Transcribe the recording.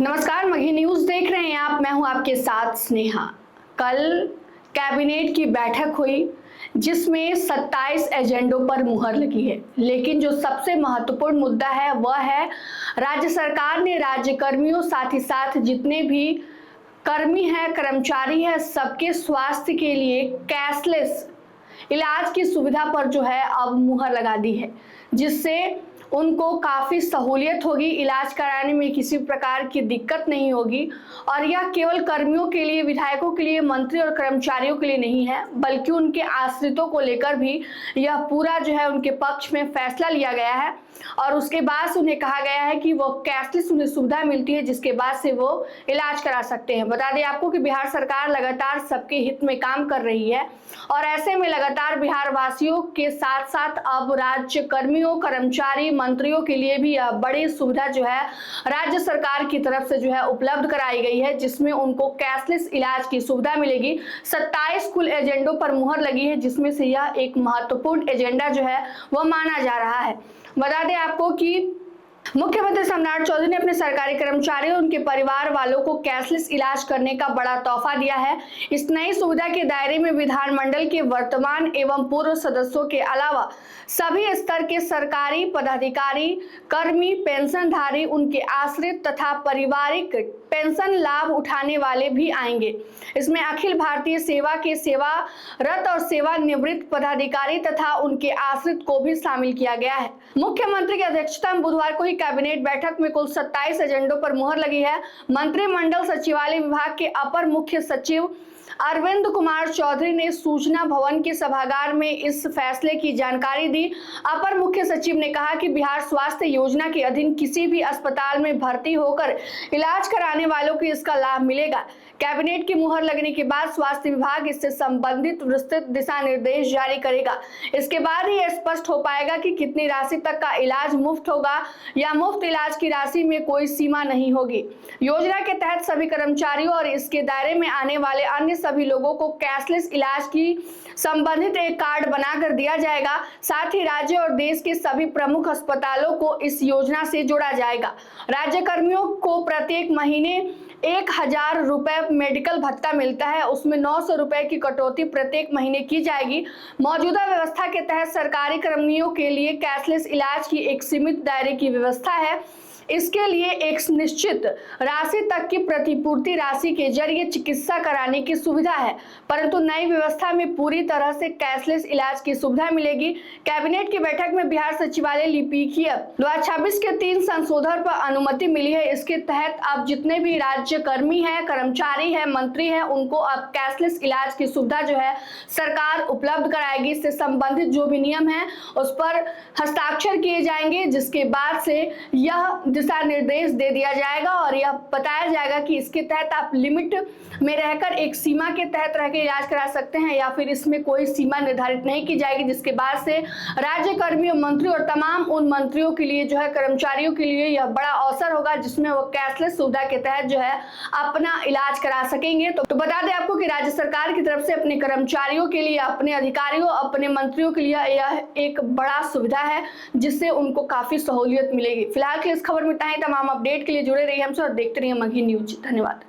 नमस्कार, मघी न्यूज देख रहे हैं आप। मैं हूं आपके साथ स्नेहा। कल कैबिनेट की बैठक हुई जिसमें 27 एजेंडों पर मुहर लगी है, लेकिन जो सबसे महत्वपूर्ण मुद्दा है वह है राज्य सरकार ने राज्य कर्मियों साथ ही साथ जितने भी कर्मी हैं, कर्मचारी हैं, सबके स्वास्थ्य के लिए कैशलेस इलाज की सुविधा पर जो है अब मुहर लगा दी है, जिससे उनको काफ़ी सहूलियत होगी, इलाज कराने में किसी प्रकार की दिक्कत नहीं होगी। और यह केवल कर्मियों के लिए, विधायकों के लिए, मंत्री और कर्मचारियों के लिए नहीं है, बल्कि उनके आश्रितों को लेकर भी यह पूरा जो है उनके पक्ष में फैसला लिया गया है। और उसके बाद से उन्हें कहा गया है कि वो कैशलेस उन्हें सुविधा मिलती है, जिसके बाद से वो इलाज करा सकते हैं। बता दें आपको कि बिहार सरकार लगातार सबके हित में काम कर रही है और ऐसे में लगातार बिहार वासियों के साथ साथ अब राज्य कर्मियों, कर्मचारी, मंत्रियों के लिए भी यह बड़ी सुविधा जो है राज्य सरकार की तरफ से जो है उपलब्ध कराई गई है, जिसमें उनको कैशलेस इलाज की सुविधा मिलेगी। 27 कुल एजेंडों पर मुहर लगी है, जिसमें से यह एक महत्वपूर्ण एजेंडा जो है वह माना जा रहा है। बता दें आपको कि मुख्यमंत्री सम्राट चौधरी ने अपने सरकारी कर्मचारियों और उनके परिवार वालों को कैशलेस इलाज करने का बड़ा तोहफा दिया है। इस नई सुविधा के दायरे में विधानमंडल के वर्तमान एवं पूर्व सदस्यों के अलावा सभी स्तर के सरकारी पदाधिकारी, कर्मी, पेंशनधारी, उनके आश्रित तथा पारिवारिक पेंशन लाभ उठाने वाले भी आएंगे। इसमें अखिल भारतीय सेवा के सेवारत और सेवानिवृत्त पदाधिकारी तथा उनके आश्रित को भी शामिल किया गया है। मुख्यमंत्री की अध्यक्षता में बुधवार को ही कैबिनेट बैठक में कुल 27 एजेंडों पर मुहर लगी है। मंत्रिमंडल सचिवालय विभाग के अपर मुख्य सचिव अरविंद कुमार चौधरी ने सूचना भवन के सभागार में इस फैसले की जानकारी दी। अपर मुख्य सचिव ने कहा कि बिहार स्वास्थ्य योजना के अधीन किसी भी अस्पताल में भर्ती होकर इलाज कराने वालों को इसका लाभ मिलेगा। कैबिनेट की मुहर लगने के बाद स्वास्थ्य विभाग इससे संबंधित विस्तृत दिशा निर्देश जारी करेगा। इसके बाद ही स्पष्ट हो पाएगा कि कितनी राशि तक का इलाज मुफ्त होगा या मुफ्त इलाज की राशि में कोई सीमा नहीं होगी। योजना के तहत सभी कर्मचारियों और इसके दायरे में आने वाले अन्य सभी लोगों को कैशलेस इलाज की संबंधित एक कार्ड बनाकर दिया जाएगा। साथ ही राज्य और देश के सभी प्रमुख अस्पतालों को इस योजना से जोड़ा जाएगा। राज्य कर्मियों को प्रत्येक महीने 1000 रुपए मेडिकल भत्ता मिलता है, उसमें 900 रुपए की कटौती प्रत्येक महीने की जाएगी। मौजूदा व्यवस्था के तहत सरकारी कर्मियों के लिए कैशलेस इलाज की एक सीमित दायरे की व्यवस्था है। इसके लिए एक निश्चित राशि तक की प्रतिपूर्ति राशि के जरिए चिकित्सा कराने की सुविधा है, परंतु नई व्यवस्था में पूरी तरह से कैशलेस इलाज की सुविधा मिलेगी। कैबिनेट की बैठक में बिहार सचिवालय लिपिकीय 2026 के 3 संशोधन पर अनुमति मिली है। इसके तहत अब जितने भी राज्य कर्मी हैं, कर्मचारी हैं, मंत्री हैं, उनको अब कैशलेस इलाज की सुविधा जो है सरकार उपलब्ध कराएगी। इससे संबंधित जो भी नियम है उस पर हस्ताक्षर किए जाएंगे, जिसके बाद से यह दिशा निर्देश दे दिया जाएगा और यह बताया जाएगा कि इसके तहत आप लिमिट में रहकर एक सीमा के तहत रहकर इलाज करा सकते हैं या फिर इसमें कोई सीमा निर्धारित नहीं की जाएगी। जिसके बाद से राज्य कर्मियों, मंत्री और तमाम उन मंत्रियों के लिए जो है, कर्मचारियों के लिए यह बड़ा अवसर होगा, जिसमें वो कैशलेस सुविधा के तहत जो है अपना इलाज करा सकेंगे। तो बता दें आपको कि राज्य सरकार की तरफ से अपने कर्मचारियों के लिए, अपने अधिकारियों, अपने मंत्रियों के लिए यह एक बड़ा सुविधा है, जिससे उनको काफी सहूलियत मिलेगी। फिलहाल के इस खबर में इतना ही। तमाम अपडेट के लिए जुड़े रहिए हमसे और देखते रहिए मघी न्यूज। धन्यवाद।